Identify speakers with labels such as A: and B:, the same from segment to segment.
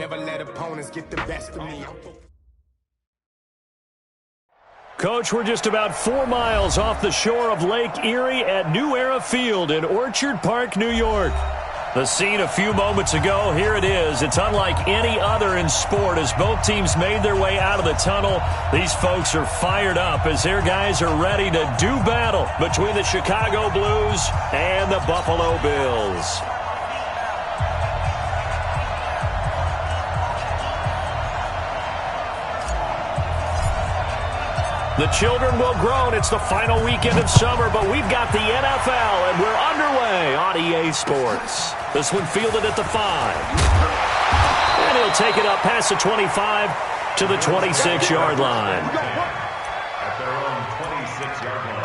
A: Never let opponents get the best of me.
B: Coach, we're just about 4 miles off the shore of Lake Erie at New Era Field in Orchard Park, New York. The scene a few moments ago, here it is. It's unlike any other in sport as both teams made their way out of the tunnel. These folks are fired up as their guys are ready to do battle between the Chicago Blues and the Buffalo Bills. The children will groan. It's the final weekend of summer, but we've got the NFL, and we're underway on EA Sports. This one fielded at the 5. And he'll take it up past the 25 to the 26-yard line.
C: At their own 26-yard line.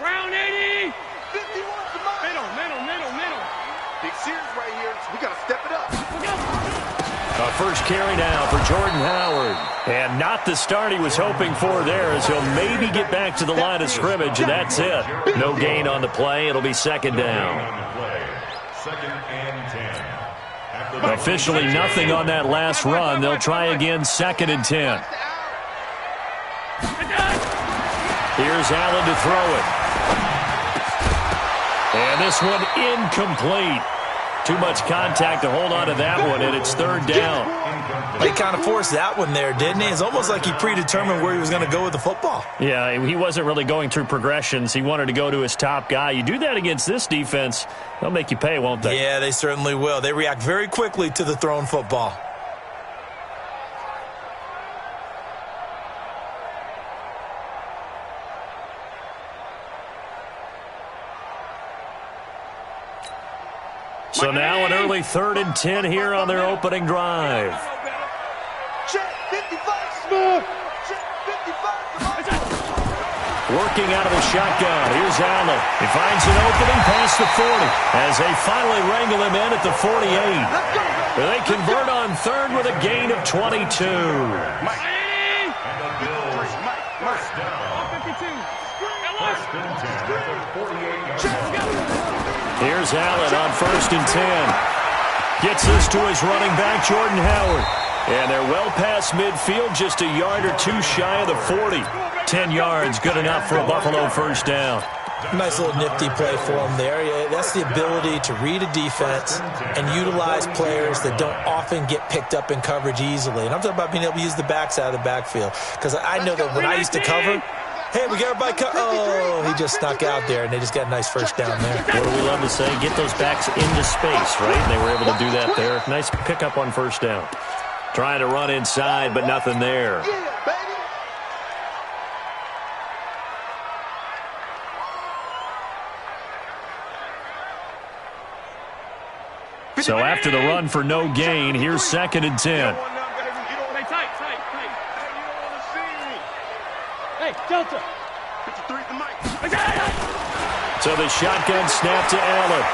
D: Round 80!
E: 51 to mine.
D: Middle.
E: Big series right here, so we got to step it up.
B: A first carry now for Jordan Howard. And not the start he was hoping for there, as he'll maybe get back to the line of scrimmage, and that's it. No gain on the play. It'll be second down.
C: Second and 10.
B: Officially nothing on that last run. They'll try again, second and 10. Here's Allen to throw it. And this one incomplete. Too much contact to hold on to that one, and it's third down.
F: He kind of forced that one there, didn't he? It's almost like he predetermined where he was going to go with the football.
B: Yeah, he wasn't really going through progressions. He wanted to go to his top guy. You do that against this defense, they'll make you pay, won't they?
F: Yeah, they certainly will. They react very quickly to the thrown football.
B: So now an early 3rd and 10 here on their opening drive.
E: Check 55 smooth. Check 55.
B: Working out of the shotgun. Here's Allen. He finds an opening past the 40 as they finally wrangle him in at the 48. They convert on 3rd with a gain of 22. Here's Allen on 1st and 10. Gets this to his running back, Jordan Howard. And they're well past midfield, just a yard or two shy of the 40. 10 yards, good enough for a Buffalo first down.
F: Nice little nifty play for him there. Yeah, that's the ability to read a defense and utilize players that don't often get picked up in coverage easily. And I'm talking about being able to use the backside of the backfield. Because I know that when I used to cover, hey, we got everybody oh, he just snuck out there, and they just got a nice first down there.
B: What do we love to say? Get those backs into space, right? And they were able to do that there. Nice pickup on first down. Trying to run inside, but nothing there. So after the run for no gain, here's 2nd and 10.
D: Hey, Delta.
B: So the shotgun snap to Allen.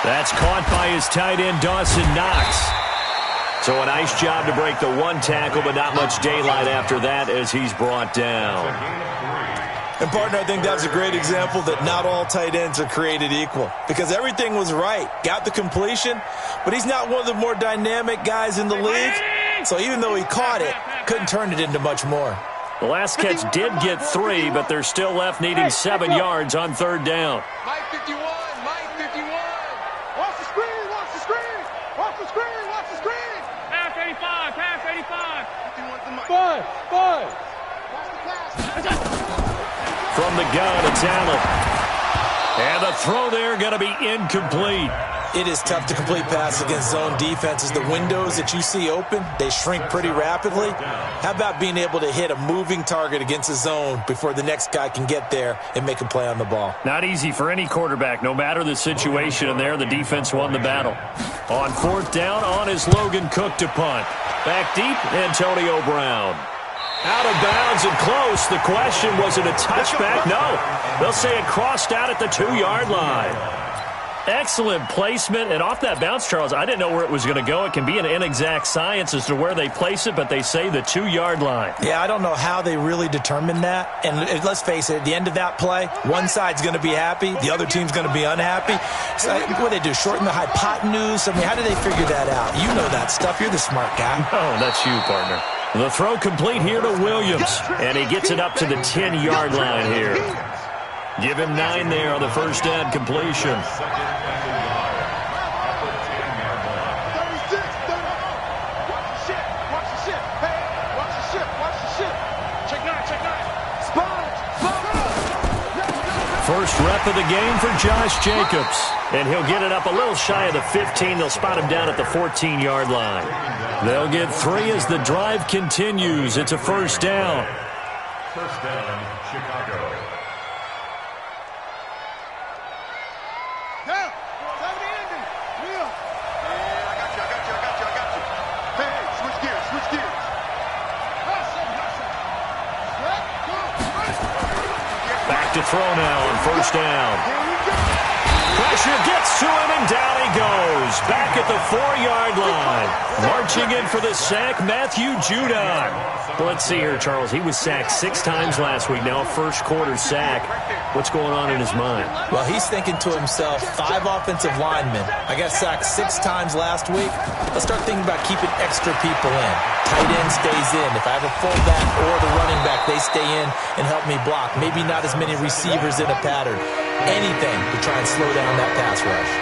B: That's caught by his tight end, Dawson Knox. So a nice job to break the one tackle, but not much daylight after that as he's brought down.
F: And, partner, I think that's a great example that not all tight ends are created equal because everything was right. Got the completion, but he's not one of the more dynamic guys in the league. So even though he caught it, couldn't turn it into much more.
B: The last catch did get 3, but they're still left needing 7 yards on 3rd down.
E: Mike 51, Mike 51. Watch the screen, watch the screen. Watch the screen, watch the screen.
D: Pass 85, pass 85.
E: 51's the Mike.
D: Five.
E: Watch the pass.
B: From the gun, it's Allen. And the throw there going to be incomplete.
F: It is tough to complete passes against zone defenses. The windows that you see open, they shrink pretty rapidly. How about being able to hit a moving target against a zone before the next guy can get there and make a play on the ball?
B: Not easy for any quarterback, no matter the situation. And there, the defense won the battle. On 4th down, on is Logan Cook to punt. Back deep, Antonio Brown. Out of bounds and close. The question, was it a touchback? No. They'll say it crossed out at the 2-yard line. Excellent placement, and off that bounce, Charles, I didn't know where it was going to go. It can be an inexact science as to where they place it, but they say the 2-yard line.
F: Yeah, I don't know how they really determined that. And let's face it, at the end of that play, one side's going to be happy, the other team's going to be unhappy. So what do they do, shorten the hypotenuse? I mean, how do they figure that out? You know that stuff. You're the smart guy.
B: Oh, that's you, partner. The throw complete here to Williams, and he gets it up to the 10-yard line here. Give him 9 there on the first down completion.
E: 36, 30. Watch the shit, watch the shit. Hey, watch the shit, watch the shit. Check 9. Sponge.
B: First rep of the game for Josh Jacobs. And he'll get it up a little shy of the 15. They'll spot him down at the 14-yard line. They'll get 3 as the drive continues. It's a first down.
C: First down, Chicago.
E: Down. 70 ending. Wheel. Yeah, I got you. Hey, switch gears.
B: Back to throw now on first down. Pressure gets to him, and down he goes. Back at the 4-yard line. Marching in for the sack, Matthew Judon. Well, let's see here, Charles. He was sacked 6 times last week. Now a first-quarter sack. What's going on in his mind?
F: Well, he's thinking to himself, 5 offensive linemen. I got sacked 6 times last week. Let's start thinking about keeping extra people in. Tight end stays in. If I have a fullback or the running back, they stay in and help me block. Maybe not as many receivers in a pattern. Anything to try and slow down that pass rush.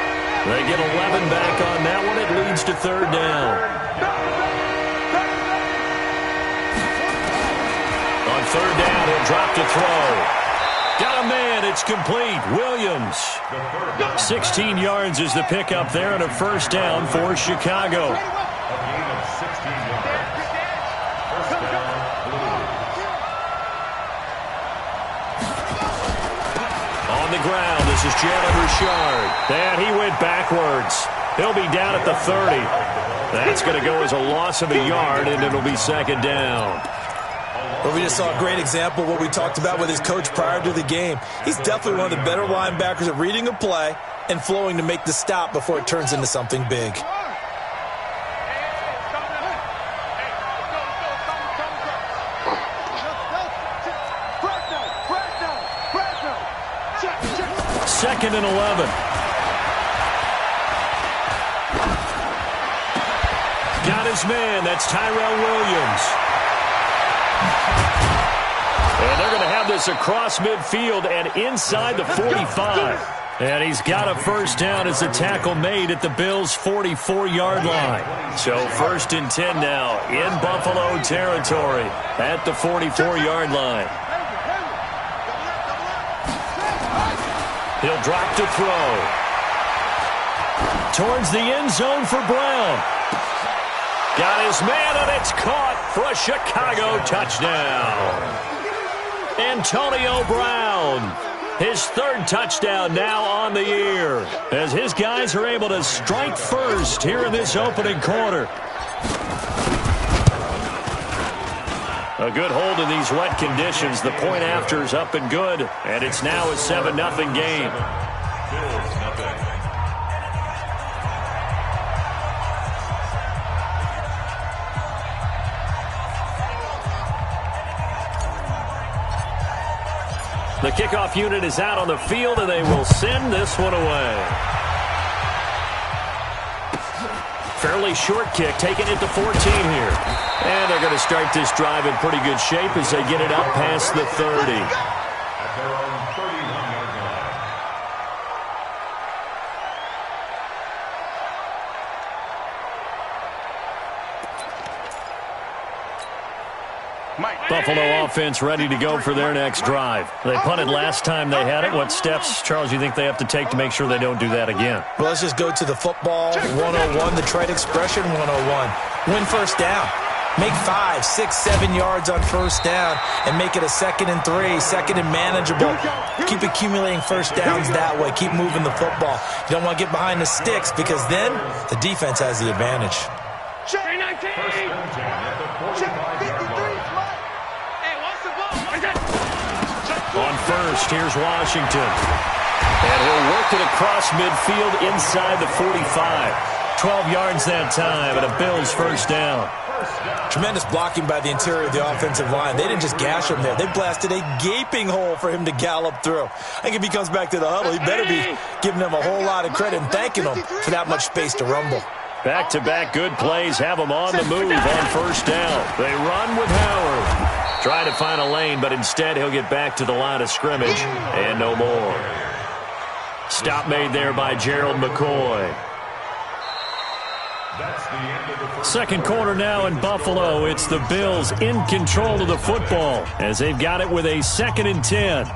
B: They get 11 back on that one. It leads to 3rd down. On 3rd down, he'll drop to throw. Got a man. It's complete. Williams. 16 yards is the pickup there, and a first down for Chicago.
C: A gain of 16 yards. First down, Blues.
B: On the ground, this is Jalen Richard. And he went backwards. He'll be down at the 30. That's going to go as a loss of a yard, and it'll be 2nd down.
F: Well, we just saw a great example of what we talked about with his coach prior to the game. He's definitely one of the better linebackers at reading a play and flowing to make the stop before it turns into something big.
B: Second and 11. Got his man. That's Tyrell Williams. And they're going to have this across midfield and inside the 45. And he's got a first down as the tackle made at the Bills' 44-yard line. So 1st and 10 now in Buffalo territory at the 44-yard line. He'll drop to throw. Towards the end zone for Brown. Got his man, and it's caught for a Chicago touchdown. Antonio Brown, his 3rd touchdown now on the year, as his guys are able to strike first here in this opening quarter. A good hold in these wet conditions. The point after is up and good, and it's now a 7-0 game.
C: Bills, nothing.
B: The kickoff unit is out on the field, and they will send this one away. Fairly short kick, taking it to 14 here. And they're going to start this drive in pretty good shape as they get it up past the 30.
C: At their own 31-yard line.
B: Buffalo offense ready to go for their next drive. They punted last time they had it. What steps, Charles, you think they have to take to make sure they don't do that again?
F: Well, let's just go to the football 101, the trade expression 101. Win first down. Make 5, 6, 7 yards on first down and make it a 2nd and 3, 2nd and manageable. Keep accumulating first downs that way. Keep moving the football. You don't want to get behind the sticks because then the defense has the advantage.
C: First and 10 at the 45-yard line.
B: On first, here's Washington. And he'll work it across midfield inside the 45. 12 yards that time, and a Bills first down.
F: Tremendous blocking by the interior of the offensive line. They didn't just gash him there. They blasted a gaping hole for him to gallop through. I think if he comes back to the huddle, he better be giving them a whole lot of credit and thanking them for that much space to rumble.
B: Back-to-back good plays have them on the move on first down. They run with Howard. Try to find a lane, but instead he'll get back to the line of scrimmage and no more. Stop made there by Gerald McCoy.
C: That's the end of the first.
B: Second quarter now in Buffalo. It's the Bills in control of the football as they've got it with a 2nd and 10.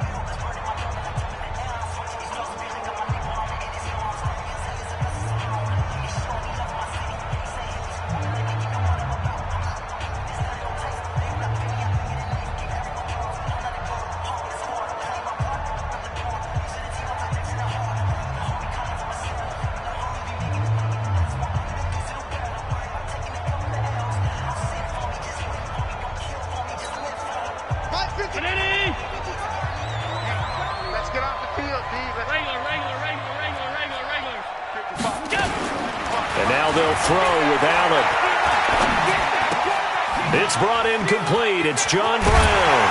B: It's brought in complete. It's John Brown.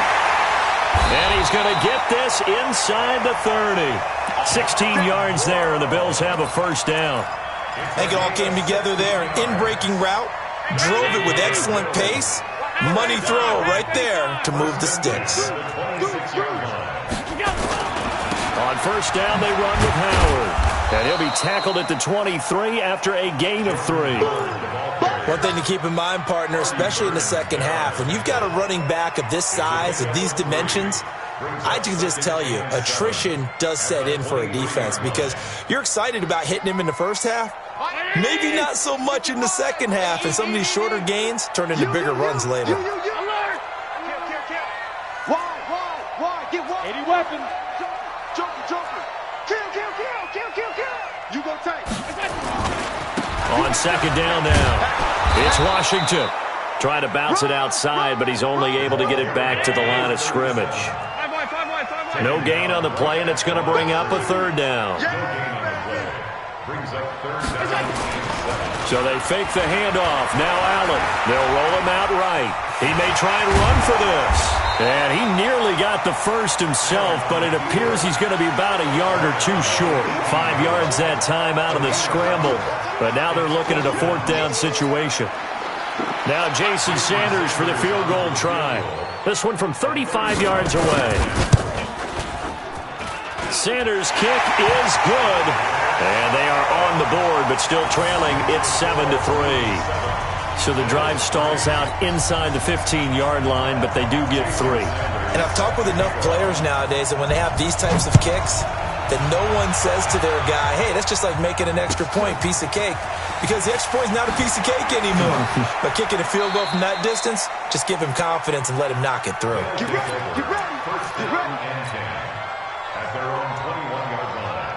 B: And he's going to get this inside the 30. 16 yards there, and the Bills have a first down.
F: I think it all came together there. An in-breaking route. Drove it with excellent pace. Money throw right there to move the sticks.
B: On first down, they run with Howard. And he'll be tackled at the 23 after a gain of 3.
F: One thing to keep in mind, partner, especially in the second half, when you've got a running back of this size, of these dimensions, I can just tell you, attrition does set in for a defense because you're excited about hitting him in the first half. Maybe not so much in the second half, and some of these shorter gains turn into bigger runs later.
E: Get one. 80 weapons. Joker. Kill. You go tight.
B: On second down now, it's Washington. Trying to bounce it outside, but he's only able to get it back to the line of scrimmage. No gain on the play, and it's going to bring up a third down. So they fake the handoff. Now Allen. They'll roll him out right. He may try and run for this. And he nearly got the first himself, but it appears he's going to be about a yard or two short. 5 yards that time out of the scramble. But now they're looking at a fourth down situation. Now Jason Sanders for the field goal try. This one from 35 yards away. Sanders' kick is good. And they are on the board, but still trailing. It's 7-3. So the drive stalls out inside the 15-yard line, but they do get 3.
F: And I've talked with enough players nowadays that when they have these types of kicks, that no one says to their guy, hey, that's just like making an extra point, piece of cake. Because the extra point is not a piece of cake anymore. But kicking a field goal from that distance, just give him confidence and let him knock it through.
E: Get ready.
C: First down and 10 at their own 21-yard line.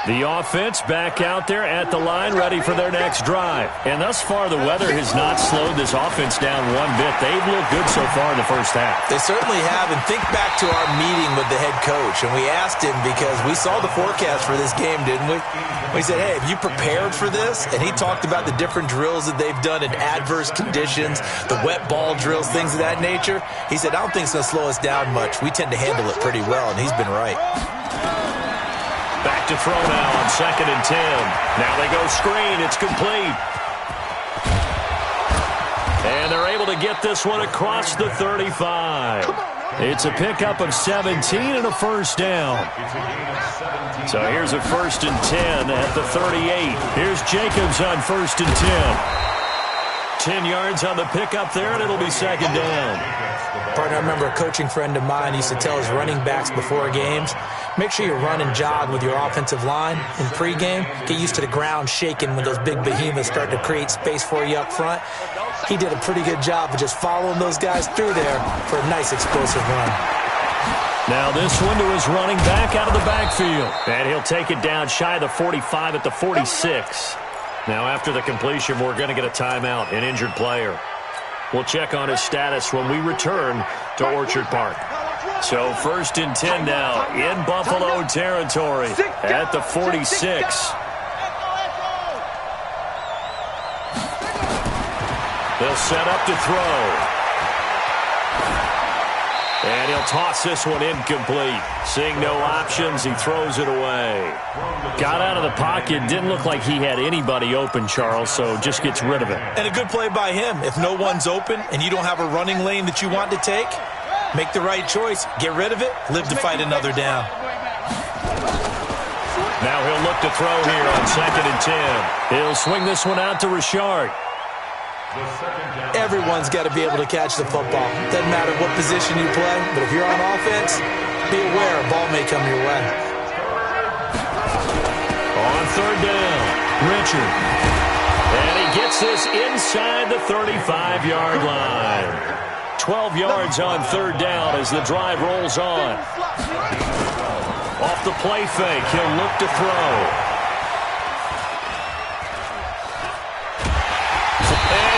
B: The offense back out there at the line, ready for their next drive. And thus far, the weather has not slowed this offense down one bit. They've looked good so far in the first half.
F: They certainly have. And think back to our meeting with the head coach. And we asked him, because we saw the forecast for this game, didn't we? We said, hey, have you prepared for this? And he talked about the different drills that they've done in adverse conditions, the wet ball drills, things of that nature. He said, I don't think it's going to slow us down much. We tend to handle it pretty well, and he's been right.
B: Back to throw now on 2nd and 10. Now they go screen. It's complete. And they're able to get this one across the 35. It's a pickup of 17 and a first down. So here's a 1st and 10 at the 38. Here's Jacobs on 1st and 10. 10 yards on the pickup there, and it'll be 2nd down.
F: Partner, I remember a coaching friend of mine used to tell his running backs before games, make sure you run and jog with your offensive line in pregame. Get used to the ground shaking when those big behemoths start to create space for you up front. He did a pretty good job of just following those guys through there for a nice explosive run.
B: Now this one to his running back out of the backfield. And he'll take it down shy of the 45 at the 46. Now after the completion, we're going to get a timeout, an injured player. We'll check on his status when we return to Orchard Park. So 1st and 10 now in Buffalo territory at the 46. They'll set up to throw. And he'll toss this one incomplete. Seeing no options, he throws it away. Got out of the pocket. Didn't look like he had anybody open, Charles, so just gets rid of it.
F: And a good play by him. If no one's open and you don't have a running lane that you want to take, make the right choice. Get rid of it. Live to fight another down.
B: Now he'll look to throw here on 2nd and 10. He'll swing this one out to Richard.
F: Everyone's got to be able to catch the football. Doesn't matter what position you play, but if you're on offense, be aware a ball may come your way.
B: On 3rd down, Richard. And he gets this inside the 35-yard line. 12 yards on 3rd down as the drive rolls on. Off the play fake, he'll look to throw.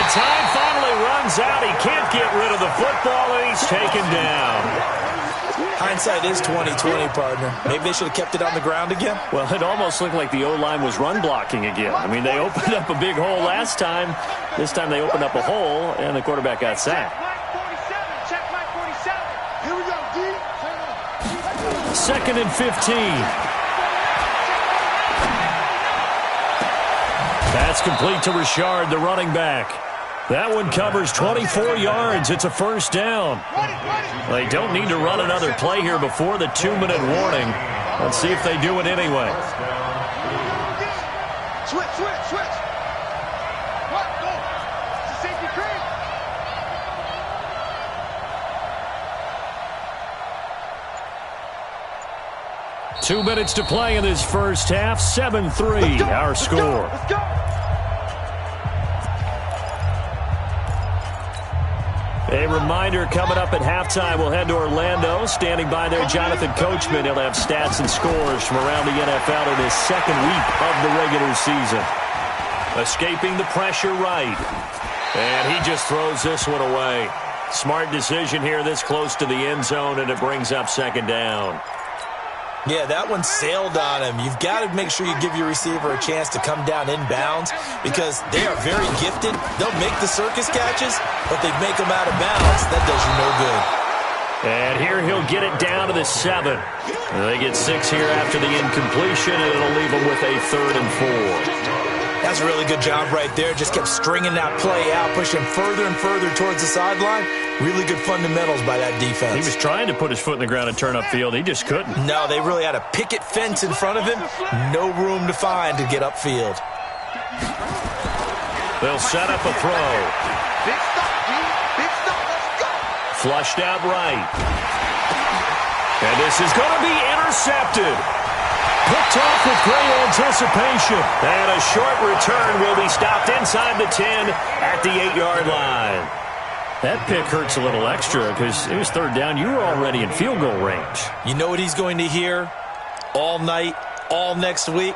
B: Time finally runs out. He can't get rid of the football, and he's taken down.
F: Hindsight is 20/20, partner. Maybe they should have kept it on the ground again.
B: Well, it almost looked like the O-line was run blocking again. I mean, they opened up a big hole last time. This time they opened up a hole, and the quarterback got sacked.
E: Check my 47. Here we go, D.
B: 2nd and 15. That's complete to Richard, the running back. That one covers 24 yards. It's a first down. They don't need to run another play here before the 2-minute warning. Let's see if they do it anyway.
E: Switch. What? Go. It's a safety cream.
B: 2 minutes to play in this first half. 7-3, our score.
E: Let's go.
B: A reminder, coming up at halftime, we'll head to Orlando. Standing by there, Jonathan Coachman. He'll have stats and scores from around the NFL in his 2nd week of the regular season. Escaping the pressure right. And he just throws this one away. Smart decision here this close to the end zone, and it brings up 2nd down.
F: Yeah, that one sailed on him. You've got to make sure you give your receiver a chance to come down inbounds because they are very gifted. They'll make the circus catches, but they make them out of bounds. That does you no good.
B: And here he'll get it down to the 7. They get 6 here after the incompletion, and it'll leave them with a 3rd and 4.
F: That's a really good job right there. Just kept stringing that play out, pushing further and further towards the sideline. Really good fundamentals by that defense.
B: He was trying to put his foot in the ground and turn upfield. He just couldn't.
F: No, they really had a picket fence in front of him. No room to find to get upfield.
B: They'll set up a throw.
E: Big stop, D. Big stop. Let's go.
B: Flushed out right. And this is going to be intercepted. Picked off with great anticipation. And a short return will be stopped inside the 10 at the 8-yard line. That pick hurts a little extra because it was 3rd down. You were already in field goal range.
F: You know what he's going to hear all night? all next week,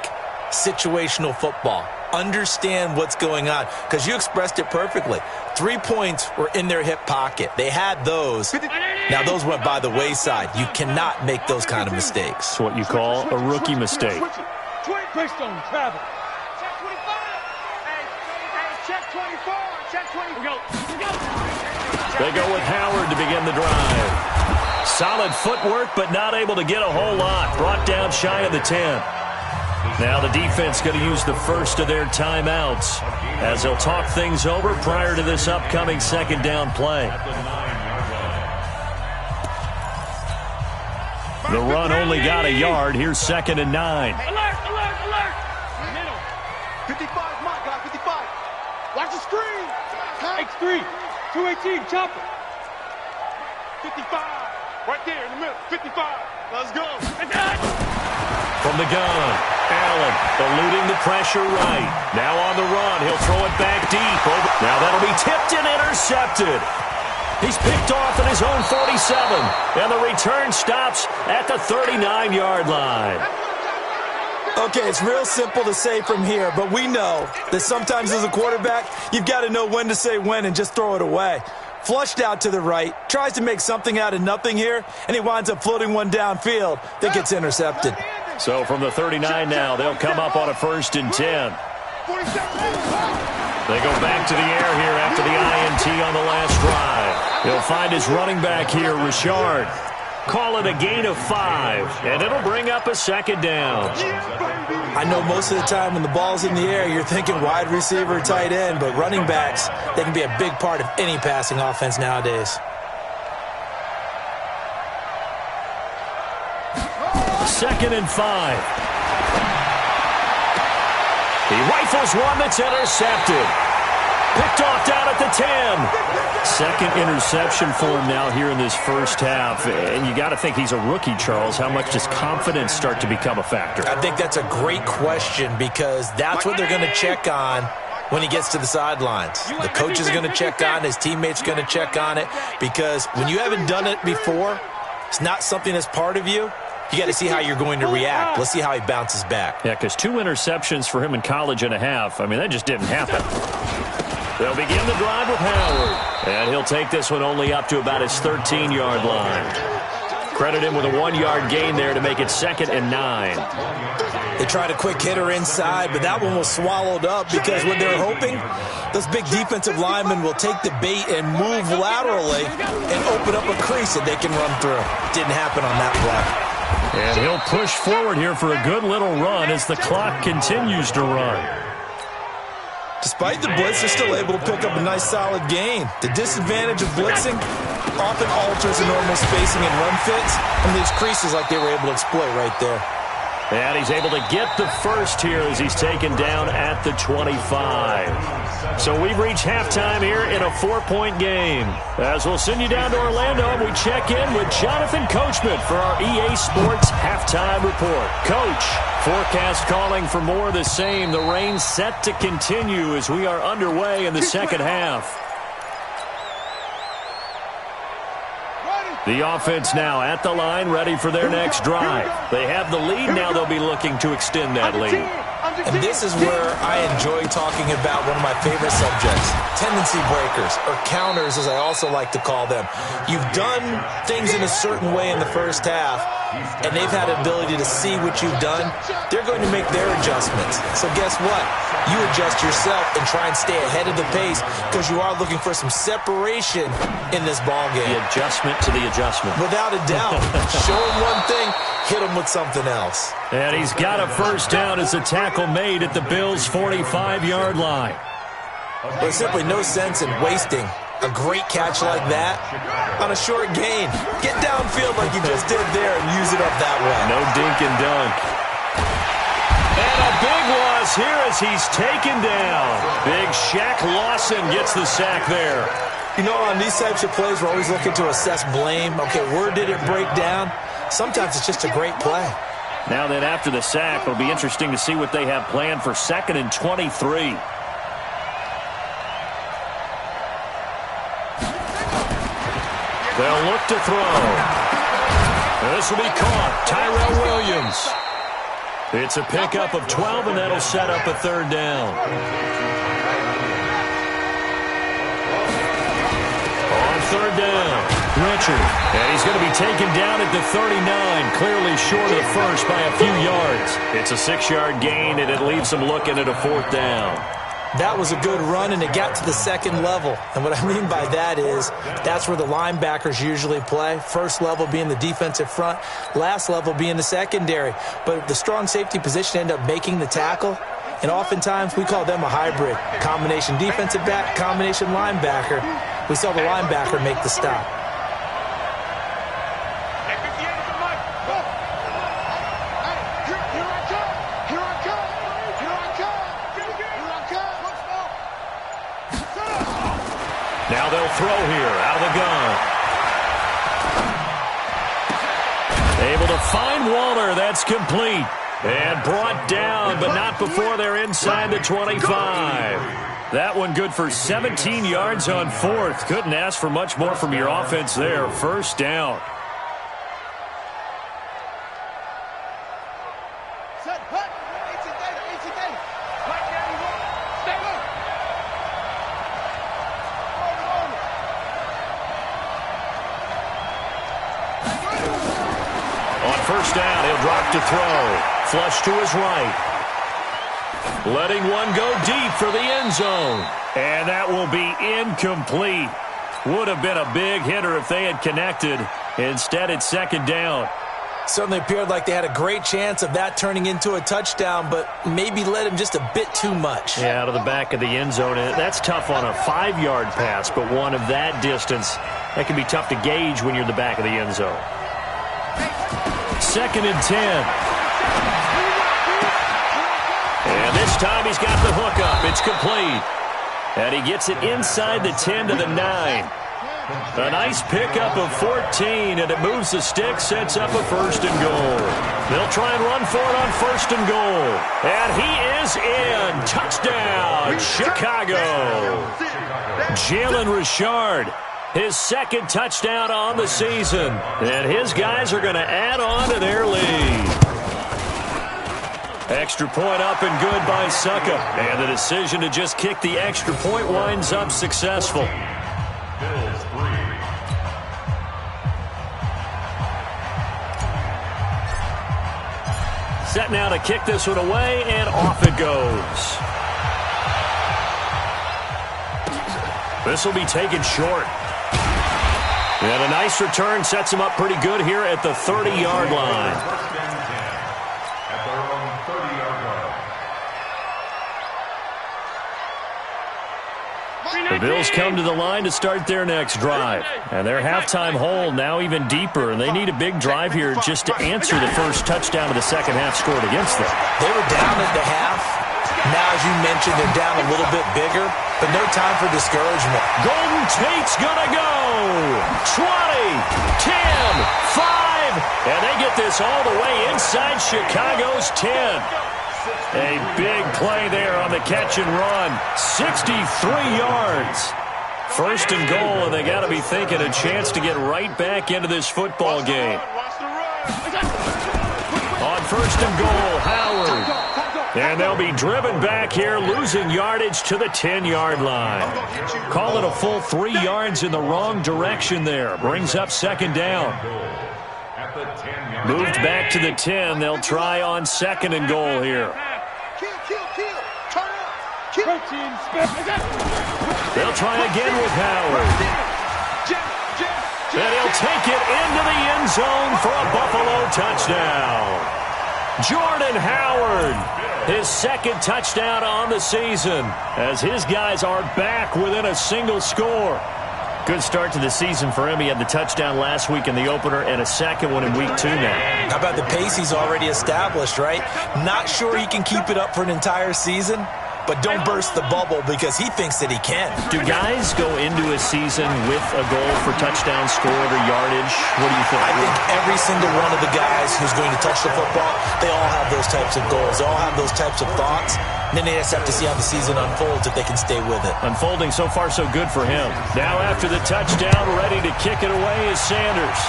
F: situational football. Understand what's going on, because you expressed it perfectly. 3 points were in their hip pocket. They had those. Now, those went by the wayside. You cannot make those kind of mistakes.
B: It's what you call a rookie mistake.
E: Based on travel. Check 25. Hey, check 24. Check 24.
B: They go with Howard to begin the drive. Solid footwork, but not able to get a whole lot. Brought down shy of the 10. Now the defense going to use the first of their timeouts as they'll talk things over prior to this upcoming second down play. The run only got a yard. Here's 2nd and 9.
D: Alert, alert, alert. Middle.
E: 55, my guy, 55. Watch the screen.
D: X3. 218, chopper.
E: 55. Right there in the middle. 55. Let's go.
B: From the gun, Allen eluding the pressure right. Now on the run, he'll throw it back deep. Now that'll be tipped and intercepted. He's picked off at his own 47, and the return stops at the 39-yard line.
F: Okay, it's real simple to say from here, but we know that sometimes as a quarterback, you've got to know when to say when and just throw it away. Flushed out to the right, tries to make something out of nothing here, and he winds up floating one downfield that gets intercepted.
B: So from the 39 now, they'll come up on a 1st and 10. They go back to the air here after the INT on the last drive. He'll find his running back here, Richard. Call it a gain of 5, and it'll bring up a 2nd down.
F: I know most of the time when the ball's in the air, you're thinking wide receiver, tight end, but running backs, they can be a big part of any passing offense nowadays.
B: 2nd and 5. He rifles one that's intercepted. Picked off down at the 10. 2nd interception for him now here in this first half. And you got to think he's a rookie, Charles. How much does confidence start to become a factor?
F: I think that's a great question, because that's what they're going to check on when he gets to the sidelines. The coach is going to check on it. His teammates are going to check on it, because when you haven't done it before, it's not something that's part of you. You got to see how you're going to react. Let's see how he bounces back.
B: Yeah, because 2 interceptions for him in college and a half. I mean, that just didn't happen. They'll begin the drive with Howard. And he'll take this one only up to about his 13-yard line. Credit him with a 1-yard gain there to make it 2nd and 9.
F: They tried a quick hitter inside, but that one was swallowed up, because what they're hoping, those big defensive linemen will take the bait and move laterally and open up a crease that they can run through. Didn't happen on that play.
B: And he'll push forward here for a good little run as the clock continues to run.
F: Despite the blitz, they're still able to pick up a nice solid gain. The disadvantage of blitzing often alters the normal spacing and run fits, and leaves creases like they were able to exploit right there.
B: And he's able to get the first here as he's taken down at the 25. So we've reached halftime here in a 4-point game. As we'll send you down to Orlando, and we check in with Jonathan Coachman for our EA Sports Halftime Report. Coach, forecast calling for more of the same. The rain set to continue as we are underway in the second half. The offense now at the line, ready for their next drive. They have the lead. Now they'll be looking to extend that lead.
F: And this is where I enjoy talking about one of my favorite subjects, tendency breakers, or counters as I also like to call them. You've done things in a certain way in the first half, and they've had an ability to see what you've done. They're going to make their adjustments. So guess what? You adjust yourself and try and stay ahead of the pace, because you are looking for some separation in this ball game.
B: The adjustment to the adjustment.
F: Without a doubt. Show them one thing, hit them with something else.
B: And he's got a first down as the tackle made at the Bills' 45-yard line.
F: There's simply no sense in wasting a great catch like that on a short gain. Get downfield like you just did there and use it up that way.
B: No dink and dunk. And a big loss here as he's taken down. Big Shaq Lawson gets the sack there.
F: You know, on these types of plays, we're always looking to assess blame. Okay, where did it break down? Sometimes it's just a great play.
B: Now then, after the sack, it'll be interesting to see what they have planned for 2nd and 23. They'll look to throw. This will be caught. Tyrell Williams. It's a pickup of 12, and that'll set up a third down. On third down, Richard. And he's going to be taken down at the 39, clearly short of the first by a few yards. It's a 6-yard gain, and it leaves them looking at a fourth down.
F: That was a good run, and it got to the second level. And what I mean by that is that's where the linebackers usually play. First level being the defensive front, last level being the secondary. But the strong safety position ended up making the tackle, and oftentimes we call them a hybrid. Combination defensive back, combination linebacker. We saw the linebacker make the stop.
B: Now they'll throw here out of the gun. Able to find Waller. That's complete. And brought down, but not before they're inside the 25. That one good for 17 yards on fourth. Couldn't ask for much more from your offense there. First down. First down, he'll drop to throw. Flush to his right. Letting one go deep for the end zone. And that will be incomplete. Would have been a big hitter if they had connected. Instead, it's second down.
F: Certainly appeared like they had a great chance of that turning into a touchdown, but maybe led him just a bit too much.
B: Yeah, out of the back of the end zone. And that's tough on a 5-yard pass, but one of that distance, that can be tough to gauge when you're in the back of the end zone. Second and 10. And this time he's got the hook up. It's complete. And he gets it inside the 10 to the 9. A nice pickup of 14, and it moves the stick, sets up a first and goal. They'll try and run for it on first and goal. And he is in. Touchdown, Chicago. Jalen Richard. His second touchdown on the season. And his guys are going to add on to their lead. Extra point up and good by Succa. And the decision to just kick the extra point winds up successful. Set now to kick this one away, and off it goes. This will be taken short. And a nice return sets him up pretty good here at the 30-yard line. The Bills come to the line to start their next drive. And their halftime hole now even deeper, and they need a big drive here just to answer the first touchdown of the second half scored against them.
F: They were down at the half. Now, as you mentioned, they're down a little bit bigger, but no time for discouragement.
B: Golden Tate's gonna go. 20, 10, 5, and they get this all the way inside Chicago's 10. A big play there on the catch and run. 63 yards. First and goal, and they got to be thinking a chance to get right back into this football game. On first and goal, Howard. And they'll be driven back here, losing yardage to the 10-yard line. Call it a full 3 yards in the wrong direction there. Brings up second down. Moved back to the 10. They'll try on second and goal here. They'll try again with Howard. And he'll take it into the end zone for a Buffalo touchdown. Jordan Howard, his second touchdown on the season, as his guys are back within a single score. Good start to the season for him. He had the touchdown last week in the opener and a second one in week 2 now.
F: How about the pace he's already established, right? Not sure he can keep it up for an entire season, but don't burst the bubble because he thinks that he can.
B: Do guys go into a season with a goal for touchdown scored or yardage? What do you think?
F: I think every single one of the guys who's going to touch the football, they all have those types of goals. They all have those types of thoughts. And then they just have to see how the season unfolds if they can stay with it.
B: Unfolding so far so good for him. Now after the touchdown, ready to kick it away is Sanders.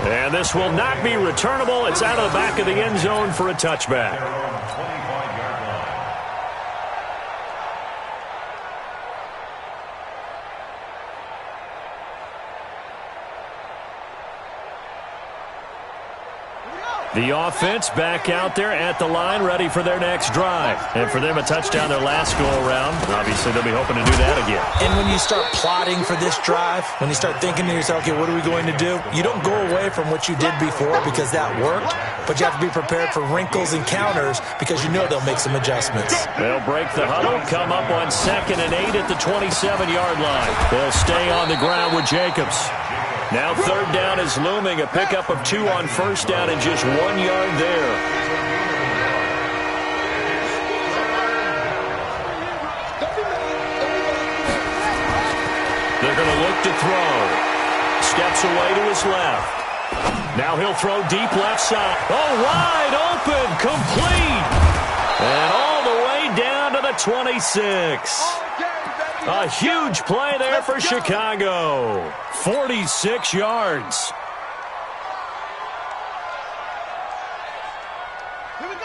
B: And this will not be returnable. It's out of the back of the end zone for a touchback. The offense back out there at the line, ready for their next drive. And for them, a touchdown their last go-around. Obviously, they'll be hoping to do that again.
F: And when you start plotting for this drive, when you start thinking to yourself, okay, what are we going to do? You don't go away from what you did before because that worked, but you have to be prepared for wrinkles and counters because you know they'll make some adjustments.
B: They'll break the huddle, come up on 2nd and 8 at the 27-yard line. They'll stay on the ground with Jacobs. Now 3rd down is looming, a pickup of 2 on 1st down and just 1 yard there. They're going to look to throw. Steps away to his left. Now he'll throw deep left side. Oh, wide open, complete. And all the way down to the 26. A huge play there for Chicago. 46 yards.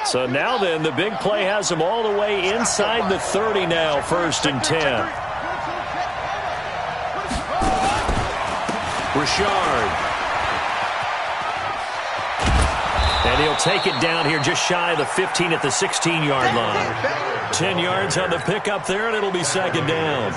B: So now then, the big play has them all the way inside the 30 now, 1st and 10. Richard. And he'll take it down here just shy of the 15 at the 16-yard line. 10 yards on the pickup there, and it'll be 2nd down.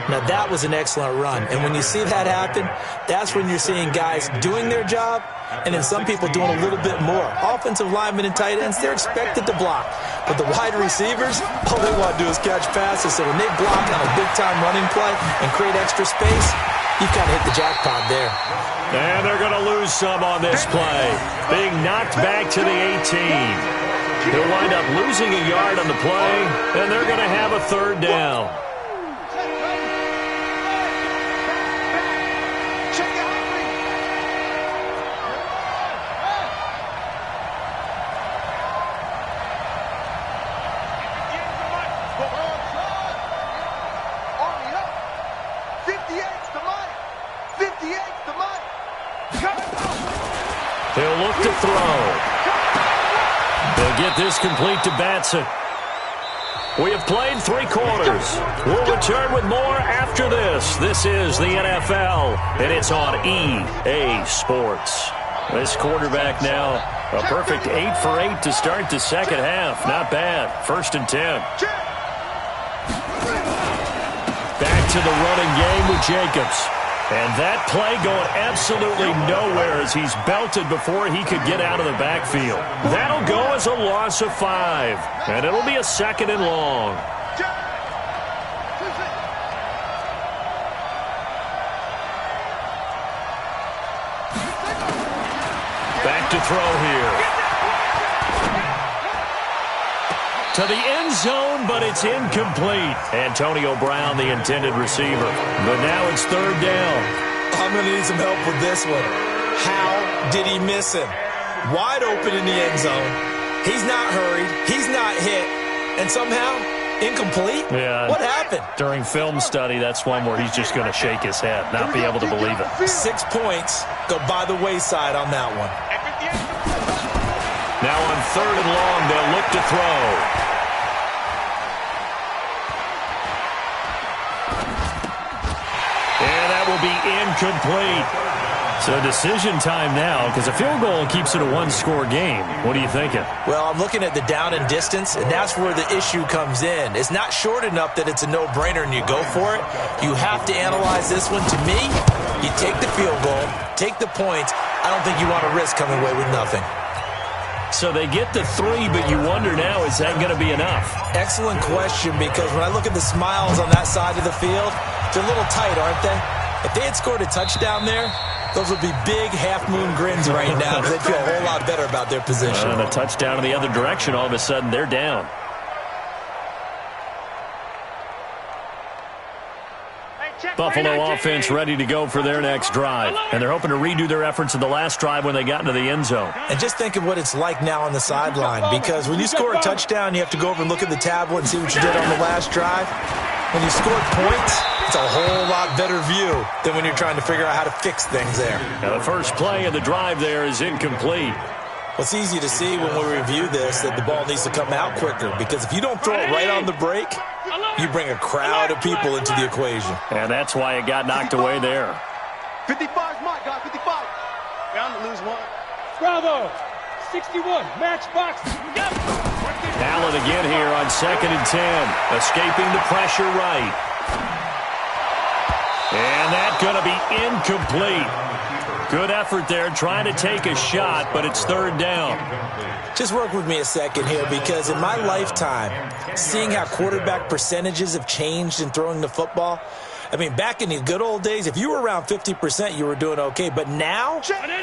F: Now, that was an excellent run. And when you see that happen, that's when you're seeing guys doing their job and then some people doing a little bit more. Offensive linemen and tight ends, they're expected to block. But the wide receivers, all they want to do is catch passes. So when they block on a big-time running play and create extra space, you've kind of hit the jackpot there.
B: And they're going to lose some on this play. Being knocked back to the 18. He'll wind up losing a yard on the play, and they're going to have a 3rd down. He'll look to throw. They'll get this complete to Batson. We have played 3 quarters. We'll return with more after this. This is the NFL, and it's on EA Sports. This quarterback now, a perfect 8 for 8 to start the 2nd half. Not bad. 1st and 10. Back to the running game with Jacobs. And that play going absolutely nowhere as he's belted before he could get out of the backfield. That'll go as a loss of 5. And it'll be a 2nd and long. Back to throw here. To the end zone, but it's incomplete. Antonio Brown, the intended receiver. But now it's 3rd down.
F: I'm going to need some help with this one. How did he miss him? Wide open in the end zone. He's not hurried. He's not hit. And somehow, incomplete?
B: Yeah.
F: What happened?
B: During film study, that's one where he's just going to shake his head, not be able to believe it.
F: 6 points go by the wayside on that one.
B: Now on 3rd and long, they'll look to throw. Will be incomplete. So decision time now because a field goal keeps it a 1-score game. What are you thinking?
F: Well, I'm looking at the down and distance, and that's where the issue comes in. It's not short enough that it's a no-brainer and you go for it. You have to analyze this one. To me, you take the field goal, take the points. I don't think you want to risk coming away with nothing.
B: So they get the 3, but you wonder now, is that going to be enough?
F: Excellent question, because when I look at the smiles on that side of the field, they're a little tight, aren't they? If they had scored a touchdown there, those would be big half-moon grins right now because they'd feel a whole lot better about their position.
B: And a touchdown in the other direction, all of a sudden they're down. Buffalo offense ready to go for their next drive. And they're hoping to redo their efforts in the last drive when they got into the end zone.
F: And just think of what it's like now on the sideline, because when you score a touchdown, you have to go over and look at the tablet and see what you did on the last drive. When you score points, it's a whole lot better view than when you're trying to figure out how to fix things there.
B: Now the first play of the drive there is incomplete.
F: Well, it's easy to see when we review this that the ball needs to come out quicker, because if you don't throw it right on the break, you bring a crowd of people into the equation.
B: And that's why it got knocked away there.
E: 55's mine, guys. 55. Bound to lose one.
D: Bravo. 61. Match box. Yep.
B: Allen again here on 2nd and 10. Escaping the pressure right. And that's going to be incomplete. Good effort there trying to take a shot, but it's 3rd down.
F: Just work with me a second here, because in my lifetime, seeing how quarterback percentages have changed in throwing the football, I mean, back in the good old days, if you were around 50%, you were doing okay. But now,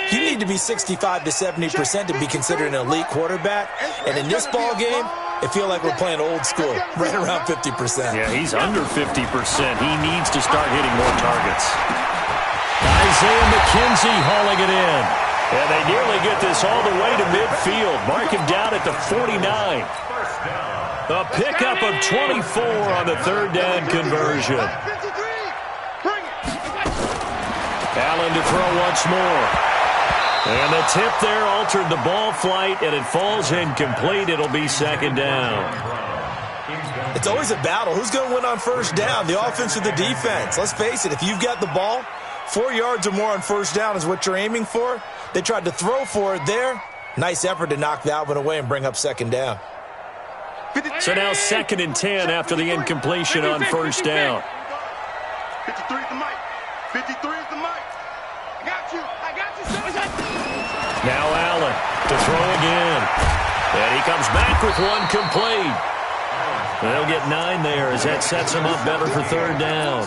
F: you need to be 65 to 70% to be considered an elite quarterback. And in this ball game, it feels like we're playing old school, right around 50%.
B: Yeah, he's under 50%. He needs to start hitting more targets. Isaiah McKenzie hauling it in. And they nearly get this all the way to midfield. Mark him down at the 49. A pickup of 24 on the 3rd down conversion. Allen to throw once more. And the tip there altered the ball flight, and it falls incomplete. It'll be 2nd down.
F: It's always a battle. Who's going to win on 1st down, the offense or the defense? Let's face it, if you've got the ball, 4 yards or more on 1st down is what you're aiming for. They tried to throw for it there. Nice effort to knock that one away and bring up 2nd down.
B: So now 2nd and 10 after the incompletion on 1st down.
E: 53 is the mic. 53 is the mic. I got you.
B: Now Allen to throw again. And he comes back with one complete. They'll get 9 there as that sets him up better for 3rd down.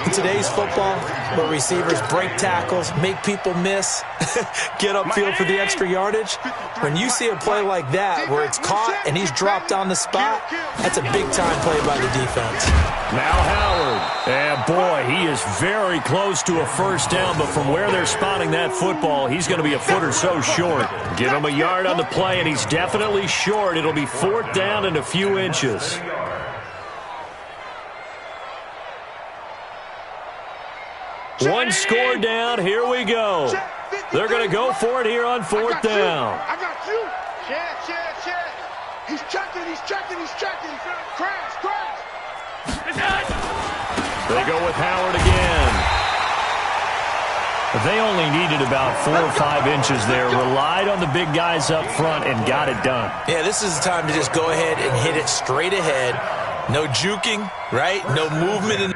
F: In today's football, where receivers break tackles, make people miss, get upfield for the extra yardage, when you see a play like that where it's caught and he's dropped on the spot, that's a big-time play by the defense.
B: Now Howard. And boy, he is very close to a 1st down, but from where they're spotting that football, he's going to be a foot or so short. Give him a yard on the play, and he's definitely short. It'll be 4th down and a few inches. One score down. Here we go. They're going to go for it here on 4th down.
E: I got you. Chad. He's checking. Crash.
B: They go with Howard again. They only needed about 4 or 5 inches there. Relied on the big guys up front and got it done.
F: Yeah, this is the time to just go ahead and hit it straight ahead. No juking, right? No movement in the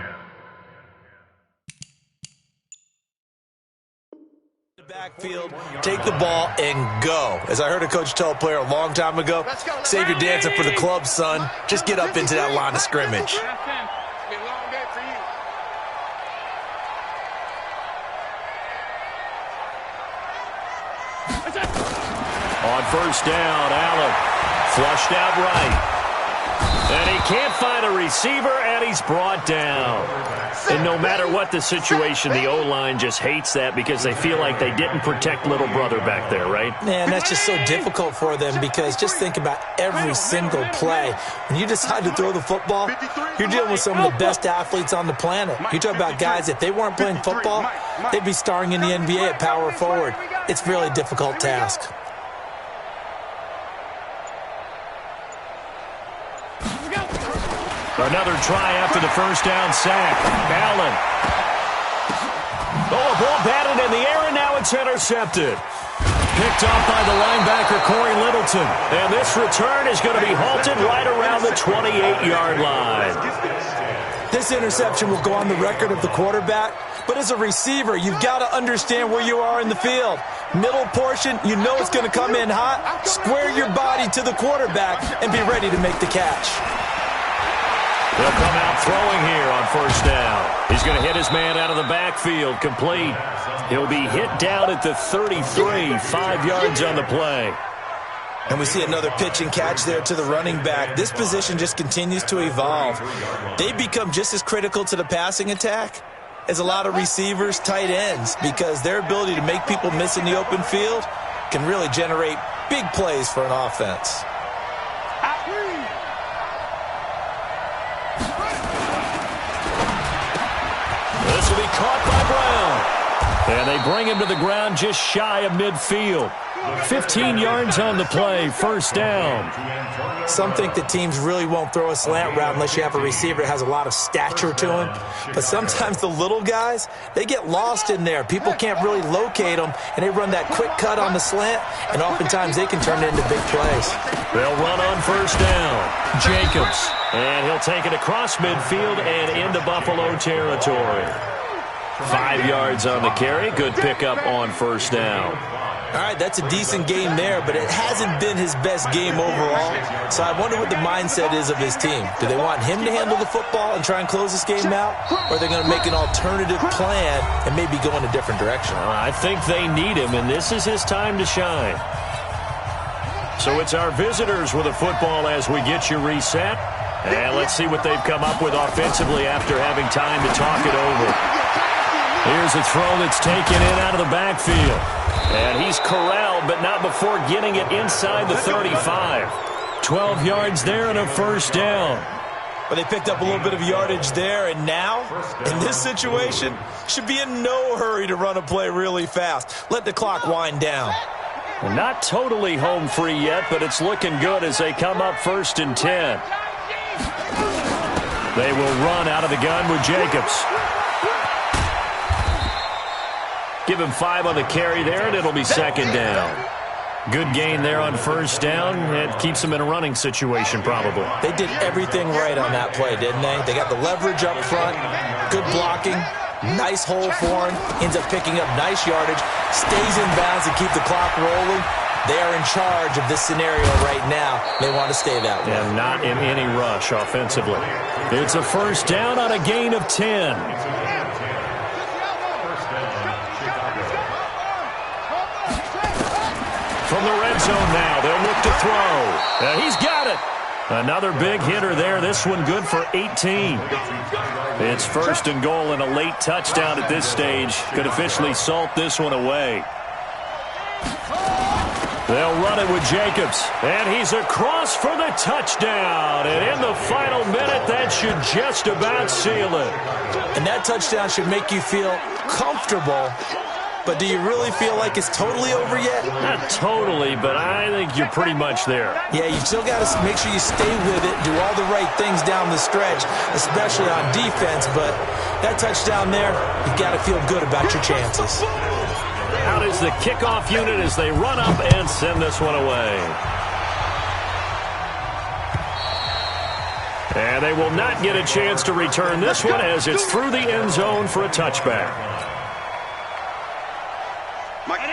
F: backfield. Take the ball and go. As I heard a coach tell a player a long time ago, save your dancing for the club, son. Just get up into that line of scrimmage.
B: On 1st down, Allen flushed out right. And he can't find a receiver, and he's brought down. And no matter what the situation, the O-line just hates that because they feel like they didn't protect little brother back there, right?
F: Man, that's just so difficult for them, because just think about every single play. When you decide to throw the football, you're dealing with some of the best athletes on the planet. You talk about guys, if they weren't playing football, they'd be starring in the NBA at power forward. It's a really difficult task.
B: Another try after the 1st down sack. Allen. Oh, a ball batted in the air, and now it's intercepted. Picked off by the linebacker, Corey Littleton. And this return is going to be halted right around the 28-yard line.
F: This interception will go on the record of the quarterback, but as a receiver, you've got to understand where you are in the field. Middle portion, you know it's going to come in hot. Square your body to the quarterback and be ready to make the catch.
B: He'll come out throwing here on 1st down. He's going to hit his man out of the backfield, complete. He'll be hit down at the 33, 5 yards on the play.
F: And we see another pitch and catch there to the running back. This position just continues to evolve. They become just as critical to the passing attack as a lot of receivers, tight ends, because their ability to make people miss in the open field can really generate big plays for an offense.
B: This will be caught by Brown. And they bring him to the ground just shy of midfield. 15 yards on the play, first down.
F: Some think that teams really won't throw a slant route unless you have a receiver that has a lot of stature to him. But sometimes the little guys, they get lost in there. People can't really locate them, and they run that quick cut on the slant, and oftentimes they can turn it into big plays.
B: They'll run on first down. Jacobs. And he'll take it across midfield and into Buffalo territory. 5 yards on the carry. Good pickup on first down.
F: All right, that's a decent game there, but it hasn't been his best game overall. So I wonder what the mindset is of his team. Do they want him to handle the football and try and close this game out? Or are they going to make an alternative plan and maybe go in a different direction?
B: I think they need him, and this is his time to shine. So it's our visitors with a football as we get you reset. And let's see what they've come up with offensively after having time to talk it over. Here's a throw that's taken in out of the backfield. And he's corralled, but not before getting it inside the 35. 12 yards there and a first down.
F: Well, they picked up a little bit of yardage there, and now, in this situation, should be in no hurry to run a play really fast. Let the clock wind down.
B: Well, not totally home free yet, but it's looking good as they come up 1st and 10. They will run out of the gun with Jacobs. Give him 5 on the carry there, and it'll be second down. Good gain there on first down. It keeps them in a running situation, probably.
F: They did everything right on that play, didn't they? They got the leverage up front, good blocking, nice hole for him, ends up picking up nice yardage, stays in bounds to keep the clock rolling. They are in charge of this scenario right now. They want to stay that way.
B: And not in any rush offensively. It's a first down on a gain of 10. From the red zone now, they'll look to throw. He's got it. Another big hitter there. This one good for 18. It's 1st and goal and a late touchdown at this stage. Could officially salt this one away. They'll run it with Jacobs. And he's across for the touchdown. And in the final minute, that should just about seal it.
F: And that touchdown should make you feel comfortable. But do you really feel like it's totally over yet?
B: Not totally, but I think you're pretty much there.
F: Yeah, you still got to make sure you stay with it, do all the right things down the stretch, especially on defense. But that touchdown there, you've got to feel good about your chances.
B: Out is the kickoff unit as they run up and send this one away. And they will not get a chance to return this one as it's through the end zone for a touchback.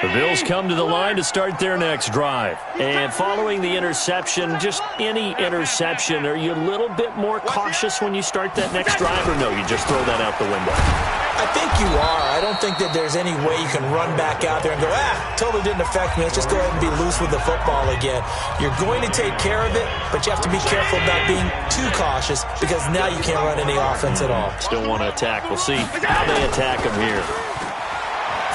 B: The Bills come to the line to start their next drive. And following the interception, just any interception, are you a little bit more cautious when you start that next drive, or no, you just throw that out the window?
F: I think you are. I don't think that there's any way you can run back out there and go, totally didn't affect me. Let's just go ahead and be loose with the football again. You're going to take care of it, but you have to be careful about being too cautious because now you can't run any offense at all.
B: Still want to attack. We'll see how they attack him here.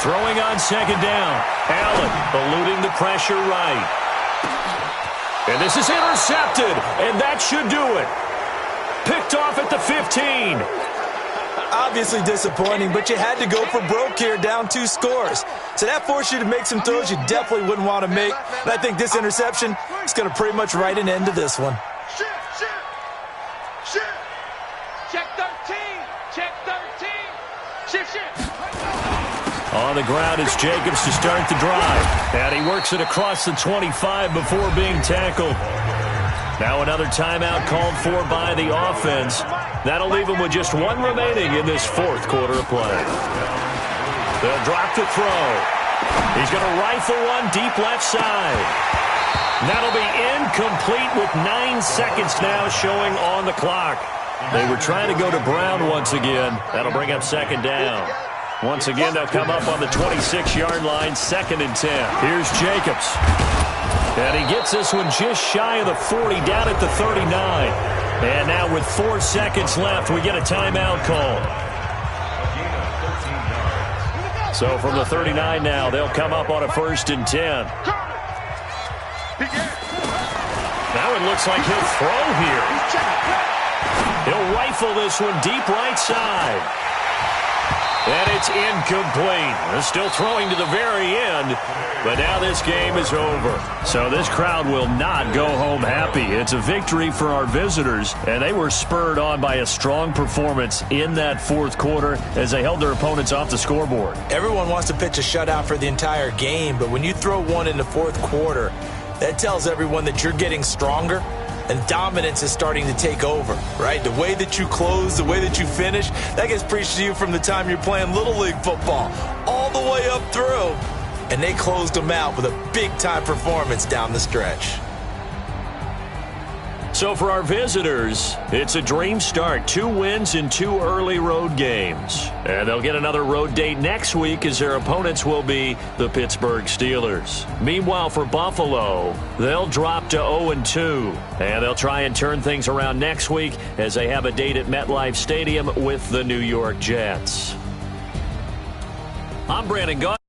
B: Throwing on second down. Allen eluding the pressure right. And this is intercepted, and that should do it. Picked off at the 15.
F: Obviously disappointing, but you had to go for broke here, down 2 scores. So that forced you to make some throws you definitely wouldn't want to make. And I think this interception is going to pretty much write an end to this one.
D: Check 13. Check 13. Shift.
B: On the ground, it's Jacobs to start the drive. And he works it across the 25 before being tackled. Now another timeout called for by the offense. That'll leave him with just 1 remaining in this 4th quarter of play. They'll drop the throw. He's going to rifle one deep left side. That'll be incomplete with 9 seconds now showing on the clock. They were trying to go to Brown once again. That'll bring up second down. Once again, they'll come up on the 26-yard line, 2nd and 10. Here's Jacobs. And he gets this one just shy of the 40, down at the 39. And now with 4 seconds left, we get a timeout call. So from the 39 now, they'll come up on a 1st and 10. Now it looks like he'll throw here. He'll rifle this one deep right side. And it's incomplete. They're still throwing to the very end, but now this game is over. So this crowd will not go home happy. It's a victory for our visitors, and they were spurred on by a strong performance in that fourth quarter as they held their opponents off the scoreboard.
F: Everyone wants to pitch a shutout for the entire game, but when you throw one in the fourth quarter, that tells everyone that you're getting stronger. And dominance is starting to take over, right? The way that you close, the way that you finish, that gets preached to you from the time you're playing Little League football all the way up through. And they closed them out with a big-time performance down the stretch.
B: So for our visitors, it's a dream start. 2 wins in 2 early road games. And they'll get another road date next week as their opponents will be the Pittsburgh Steelers. Meanwhile, for Buffalo, they'll drop to 0-2. And they'll try and turn things around next week as they have a date at MetLife Stadium with the New York Jets. I'm Brandon Gaudin.